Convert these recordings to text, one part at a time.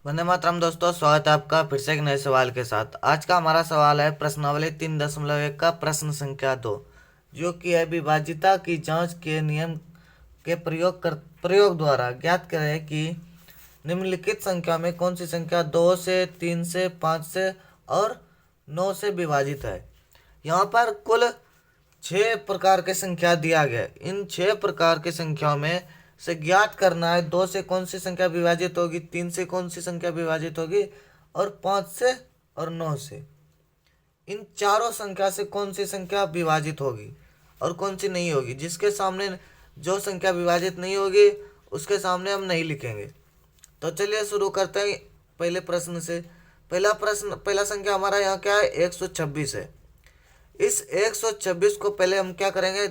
वंदे मातरम दोस्तों, स्वागत है आपका फिर से एक नए सवाल के साथ। आज का हमारा सवाल है प्रश्नावली 3.1 का प्रश्न संख्या 2, जो कि है विभाज्यता की जांच के नियम के प्रयोग द्वारा ज्ञात करें कि निम्नलिखित संख्या में कौन सी संख्या 2 से 3 से 5 से और 9 से विभाजित है। यहाँ पर कुल 6 प्रकार के संख्या दिया गया है। इन 6 प्रकार की संख्याओं में से ज्ञात करना है 2 से कौन सी संख्या विभाजित होगी, 3 से कौन सी संख्या विभाजित होगी और 5 से और 9 से। इन चारों संख्या से कौन सी संख्या विभाजित होगी और कौन सी नहीं होगी। जिसके सामने जो संख्या विभाजित नहीं होगी उसके सामने हम नहीं लिखेंगे। तो चलिए शुरू करते हैं पहले प्रश्न से। पहला संख्या हमारा यहाँ क्या है, 126 है। इस 126 को पहले हम क्या करेंगे,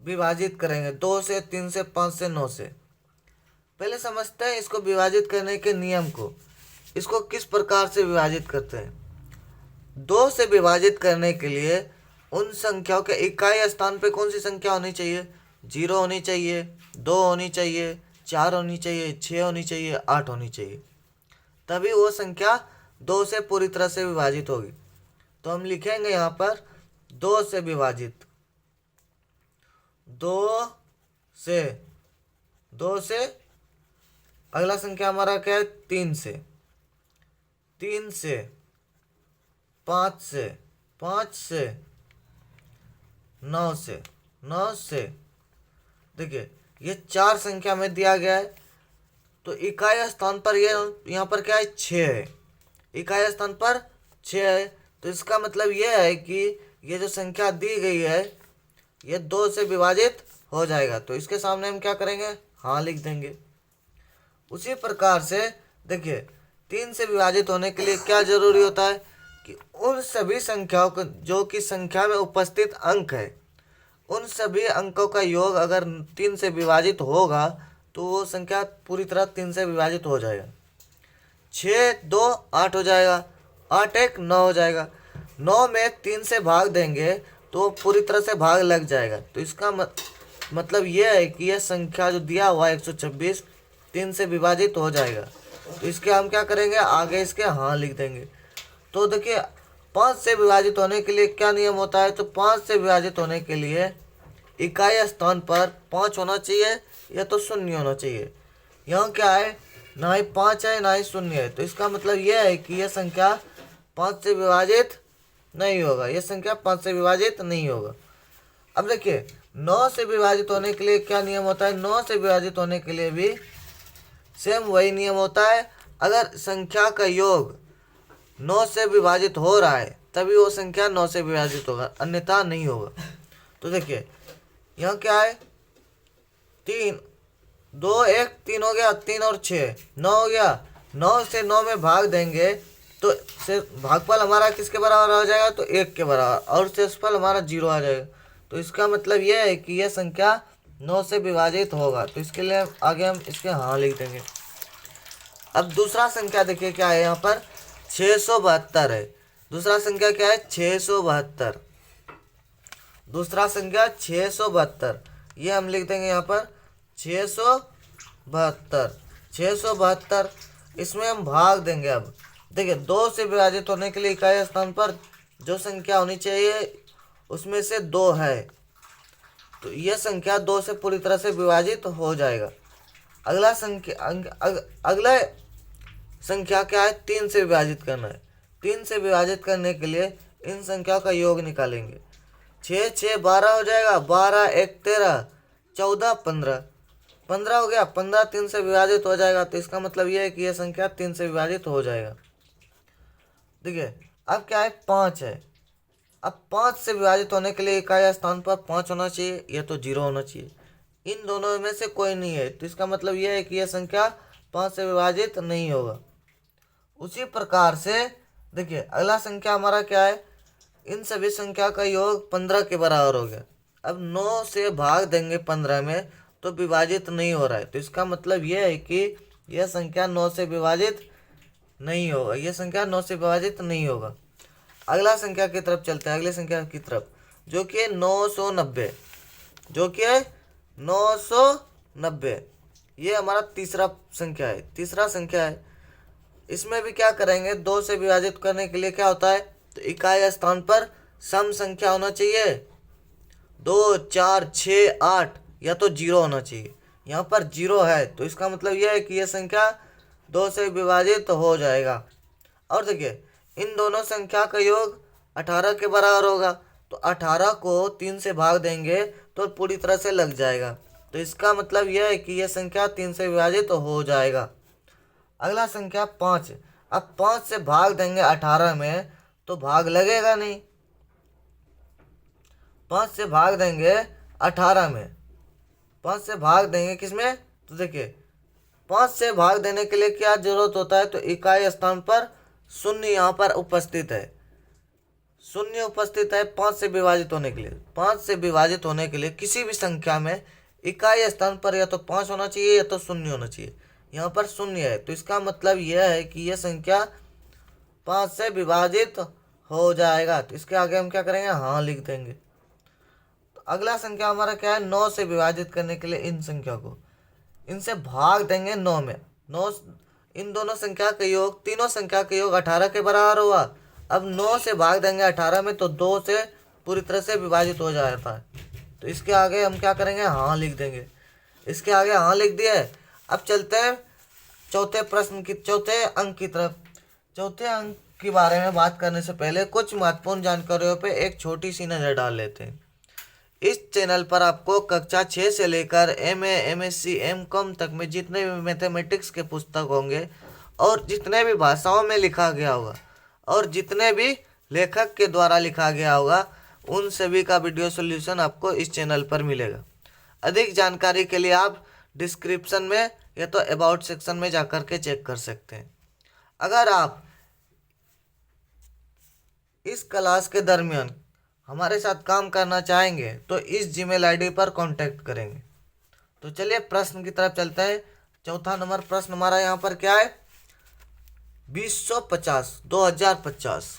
विभाजित करेंगे 2 से, 3 से, 5 से, 9 से। पहले समझते हैं इसको विभाजित करने के नियम को। इसको किस प्रकार से विभाजित करते हैं। 2 से विभाजित करने के लिए उन संख्याओं के इकाई स्थान पे कौन सी संख्या होनी चाहिए, 0 होनी चाहिए, 2 होनी चाहिए, 4 होनी चाहिए, 6 होनी चाहिए, 8 होनी चाहिए। तभी वो संख्या 2 से पूरी तरह से विभाजित होगी। तो हम लिखेंगे यहाँ पर 2 से विभाजित, 2 से, 2 से। अगला संख्या हमारा क्या है, 3 से, 3 से, 5 से, 5 से, 9 से, 9 से। देखिए ये 4 संख्या में दिया गया है। तो इकाई स्थान पर ये यहाँ पर क्या है, 6 है। इकाई स्थान पर 6 है। तो इसका मतलब ये है कि ये जो संख्या दी गई है ये 2 से विभाजित हो जाएगा। तो इसके सामने हम क्या करेंगे, हाँ लिख देंगे। उसी प्रकार से देखिए 3 से विभाजित होने के लिए क्या जरूरी होता है कि उन सभी संख्याओं को जो कि संख्या में उपस्थित अंक है, उन सभी अंकों का योग अगर 3 से विभाजित होगा तो वो संख्या पूरी तरह 3 से विभाजित हो जाएगा। 6 2 8 हो जाएगा, 8 1 9 हो जाएगा। 9 में 3 से भाग देंगे तो पूरी तरह से भाग लग जाएगा। तो इसका मतलब यह है कि यह संख्या जो दिया हुआ है 126 3 से विभाजित हो जाएगा। तो इसके हम क्या करेंगे, आगे इसके हाँ लिख देंगे। तो देखिए 5 से विभाजित होने के लिए क्या नियम होता है। तो 5 से विभाजित होने के लिए इकाई स्थान पर 5 होना चाहिए या तो 0 होना चाहिए। यहाँ क्या है, ना ही 5 है ना ही 0 है। तो इसका मतलब यह है कि यह संख्या 5 से विभाजित नहीं होगा, यह संख्या 5 से विभाजित नहीं होगा। अब देखिए 9 से विभाजित होने के लिए क्या नियम होता है। 9 से विभाजित होने के लिए भी सेम वही नियम होता है। अगर संख्या का योग 9 से विभाजित हो रहा है तभी वो संख्या 9 से विभाजित होगा, अन्यथा नहीं होगा। तो देखिए यहाँ क्या है, 3 2 1 3 हो गया, 3 और 6 9 हो गया। 9 से 9 में भाग देंगे तो से भागफल हमारा किसके बराबर हो जाएगा, तो 1 के बराबर, और शेषफल हमारा 0 आ जाएगा। तो इसका मतलब यह है कि यह संख्या 9 से विभाजित होगा। तो इसके लिए आगे हम इसके हाँ लिख देंगे। अब दूसरा संख्या देखिए क्या है, यहाँ पर 672 है। दूसरा संख्या क्या है, 672। दूसरा संख्या 672, ये हम लिख देंगे यहाँ पर 672। 672 इसमें हम भाग देंगे। अब देखिए 2 से विभाजित होने के लिए इकाई स्थान पर जो संख्या होनी चाहिए उसमें से 2 है। तो यह संख्या 2 से पूरी तरह से विभाजित हो जाएगा। अगला अगला संख्या क्या है, 3 से विभाजित करना है। 3 से विभाजित करने के लिए इन संख्याओं का योग निकालेंगे। 6 6 12 हो जाएगा, 12 1 13, 14 15, 15 हो गया। 15 3 से विभाजित हो जाएगा। तो इसका मतलब यह है कि यह संख्या 3 से विभाजित हो जाएगा। देखिए अब क्या है, 5 है। अब 5 से विभाजित होने के लिए इकाई स्थान पर 5 होना चाहिए या तो 0 होना चाहिए। इन दोनों में से कोई नहीं है। तो इसका मतलब यह है कि यह संख्या 5 से विभाजित नहीं होगा। उसी प्रकार से देखिए अगला संख्या हमारा क्या है, इन सभी संख्या का योग 15 के बराबर हो गया। अब 9 से भाग देंगे 15 में तो विभाजित नहीं हो रहा है। तो इसका मतलब यह है कि यह संख्या 9 से विभाजित नहीं होगा, यह संख्या 9 से विभाजित नहीं होगा। अगला संख्या की तरफ चलते हैं, अगले संख्या की तरफ जो कि 990, जो कि है 990। ये हमारा तीसरा संख्या है, तीसरा संख्या है। इसमें भी क्या करेंगे, 2 से विभाजित करने के लिए क्या होता है, तो इकाई स्थान पर सम संख्या होना चाहिए, 2, 4, 6, 8 या तो 0 होना चाहिए। यहाँ पर 0 है तो इसका मतलब यह है कि यह संख्या 2 से विभाजित हो जाएगा। और देखिए इन दोनों संख्या का योग 18 के बराबर होगा, तो 18 को 3 से भाग देंगे तो पूरी तरह से लग जाएगा। तो इसका मतलब यह है कि यह संख्या 3 से विभाजित हो जाएगा। अगला संख्या 5। अब 5 से भाग देंगे 18 में तो भाग लगेगा नहीं। 5 से भाग देंगे 18 में, 5 से भाग देंगे किसमें, तो देखिए 5 से भाग देने के लिए क्या जरूरत होता है, तो इकाई स्थान पर शून्य यहाँ पर उपस्थित है, शून्य उपस्थित है 5 से विभाजित होने के लिए। 5 से विभाजित होने के लिए किसी भी संख्या में इकाई स्थान पर या तो 5 होना चाहिए या तो शून्य होना चाहिए। यहाँ पर शून्य है तो इसका मतलब यह है कि यह संख्या 5 से विभाजित हो जाएगा। तो इसके आगे हम क्या करेंगे, हाँ लिख देंगे। तो अगला संख्या हमारा क्या है, 9 से विभाजित करने के लिए इन संख्या को, इनसे भाग देंगे 9 में। 9 इन दोनों संख्या का योग, तीनों संख्या का योग 18 के बराबर हुआ। अब 9 से भाग देंगे 18 में तो 2 से पूरी तरह से विभाजित हो जाता है। तो इसके आगे हम क्या करेंगे, हाँ लिख देंगे। इसके आगे हाँ लिख दिए। अब चलते हैं चौथे अंक की तरफ। चौथे अंक के बारे में बात करने से पहले कुछ महत्वपूर्ण जानकारियों पे एक छोटी सी नज़र डाल लेते हैं। इस चैनल पर आपको कक्षा 6 से लेकर MA, MSc, M.Com तक में जितने भी मैथमेटिक्स के पुस्तक होंगे और जितने भी भाषाओं में लिखा गया होगा और जितने भी लेखक के द्वारा लिखा गया होगा उन सभी का वीडियो सॉल्यूशन आपको इस चैनल पर मिलेगा। अधिक जानकारी के लिए आप डिस्क्रिप्शन में या तो अबाउट सेक्शन में जाकर के चेक कर सकते हैं। अगर आप इस क्लास के दरमियान हमारे साथ काम करना चाहेंगे तो इस जीमेल आईडी पर कांटेक्ट करेंगे। तो चलिए प्रश्न की तरफ चलते हैं। चौथा नंबर प्रश्न हमारा यहाँ पर क्या है, 2050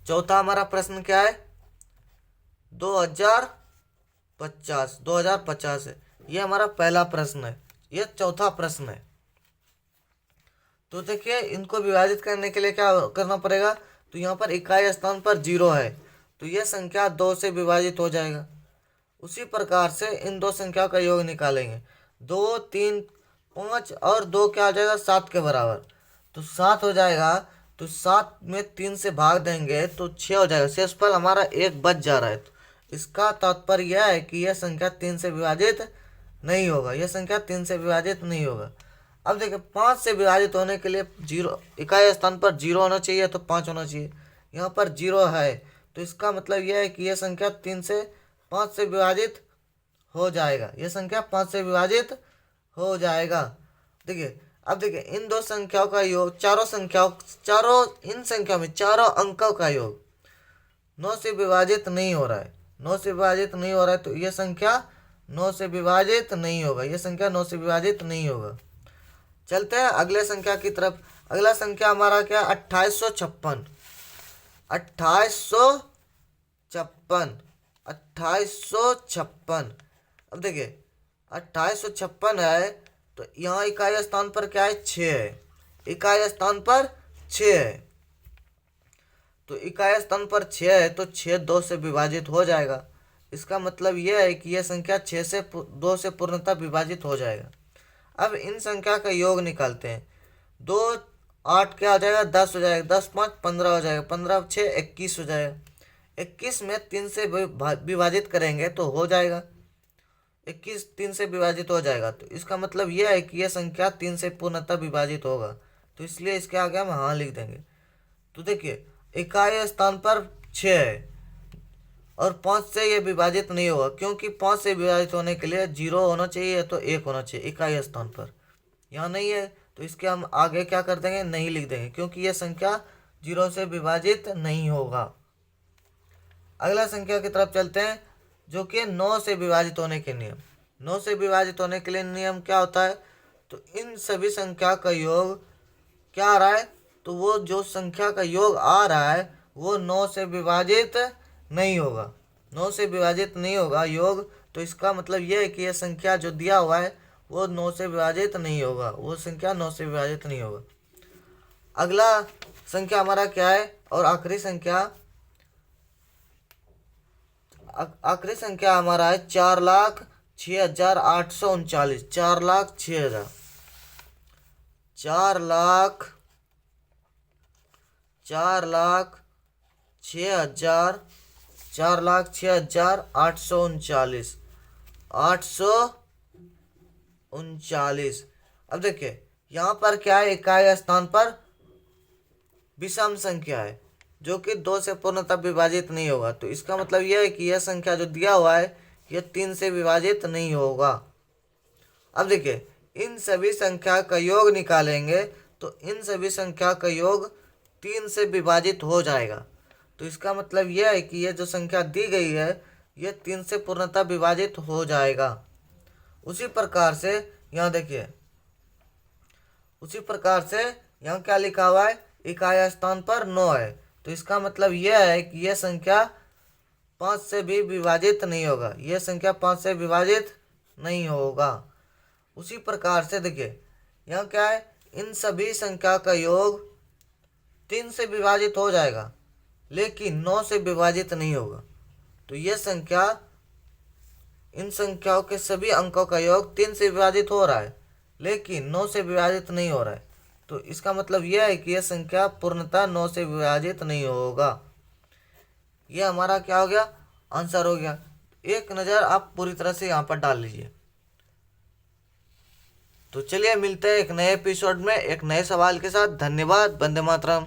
चौथा हमारा प्रश्न क्या है, 2050 है। ये हमारा पहला प्रश्न है, ये चौथा प्रश्न है। तो देखिए इनको विभाजित करने के लिए क्या करना पड़ेगा, तो यहाँ पर इकाई स्थान पर 0 है तो यह संख्या 2 से विभाजित हो जाएगा। उसी प्रकार से इन दो संख्या का योग निकालेंगे, 2, 3, 5 और 2 क्या हो जाएगा, 7 के बराबर, तो 7 हो जाएगा। तो 7 में 3 से भाग देंगे तो 6 हो जाएगा। शेषफल हमारा 1 बच जा रहा है। तो इसका तात्पर्य यह है कि यह संख्या 3 से विभाजित नहीं होगा, यह संख्या 3 से विभाजित नहीं होगा। अब देखिए 5 से विभाजित होने के लिए 0 इकाई स्थान पर 0 होना चाहिए तो 5 होना चाहिए। यहाँ पर 0 है तो इसका मतलब यह है कि यह संख्या 5 से विभाजित हो जाएगा, यह संख्या 5 से विभाजित हो जाएगा। देखिए अब देखिए इन दो संख्याओं का योग, इन संख्याओं में चारों अंकों का योग 9 से विभाजित नहीं हो रहा है, 9 से विभाजित नहीं हो रहा है तो यह संख्या 9 से विभाजित नहीं होगा, यह संख्या 9 से विभाजित नहीं होगा। चलते हैं अगले संख्या की तरफ। अगला संख्या हमारा क्या, 2856। 2856। अब देखिए 2856 है तो यहाँ इकाई स्थान पर क्या है, 6 है, इकाई स्थान पर 6 है। तो इकाई स्थान पर 6 है तो 6 2 से विभाजित हो जाएगा। इसका मतलब यह है कि यह संख्या 2 से पूर्णतः विभाजित हो जाएगा। अब इन संख्या का योग निकालते हैं। 2, 8 क्या हो जाएगा, 10 हो जाएगा, 10, 5, 15 हो जाएगा, 15, 6, 21 हो जाएगा। 21 में 3 से विभाजित करेंगे तो हो जाएगा, 21 3 से विभाजित हो जाएगा। तो इसका मतलब यह है कि यह संख्या 3 से पूर्णतः विभाजित होगा, तो इसलिए इसके आगे हम हाँ लिख देंगे। तो देखिए इकाई स्थान पर 6 है और 5 से ये विभाजित नहीं होगा, क्योंकि 5 से विभाजित होने के लिए 0 होना चाहिए तो 1 होना चाहिए इकाई स्थान पर, यहाँ नहीं है तो इसके हम आगे क्या कर देंगे, नहीं लिख देंगे, क्योंकि यह संख्या 0 से विभाजित नहीं होगा। अगला संख्या की तरफ चलते हैं जो कि 9 से विभाजित होने के नियम। 9 से विभाजित होने के लिए नियम क्या होता है, तो इन सभी संख्या का योग क्या आ रहा है, तो वो जो संख्या का योग आ रहा है वो 9 से विभाजित नहीं होगा, 9 से विभाजित नहीं होगा योग। तो इसका मतलब यह है कि यह संख्या जो दिया हुआ है वो 9 से विभाजित नहीं होगा, वो संख्या 9 से विभाजित नहीं होगा। अगला संख्या हमारा क्या है, और आखिरी संख्या हमारा है 4,06,839। 4,06,000 4,06,839। 839। अब देखिए यहाँ पर क्या है, इकाई स्थान पर विषम संख्या है जो कि 2 से पूर्णतः विभाजित नहीं होगा। तो इसका मतलब यह है कि यह संख्या जो दिया हुआ है यह 3 से विभाजित नहीं होगा। अब देखिए इन सभी संख्या का योग निकालेंगे तो इन सभी संख्या का योग 3 से विभाजित हो जाएगा। तो इसका मतलब यह है कि यह जो संख्या दी गई है यह 3 से पूर्णतः विभाजित हो जाएगा। उसी प्रकार से यहाँ देखिए, उसी प्रकार से यहाँ क्या लिखा हुआ है, इकाई स्थान पर 9 है। तो इसका मतलब यह है कि यह संख्या 5 से भी विभाजित नहीं होगा, यह संख्या 5 से विभाजित नहीं होगा। उसी प्रकार से देखिए यहाँ क्या है, इन सभी संख्या का योग 3 से विभाजित हो जाएगा लेकिन 9 से विभाजित नहीं होगा। तो यह संख्या, इन संख्याओं के सभी अंकों का योग 3 से विभाजित हो रहा है लेकिन 9 से विभाजित नहीं हो रहा है। तो इसका मतलब यह है कि यह संख्या पूर्णतः 9 से विभाजित नहीं होगा। यह हमारा क्या हो गया, आंसर हो गया। एक नज़र आप पूरी तरह से यहाँ पर डाल लीजिए। तो चलिए मिलते हैं एक नए एपिसोड में एक नए सवाल के साथ। धन्यवाद। वंदे मातरम।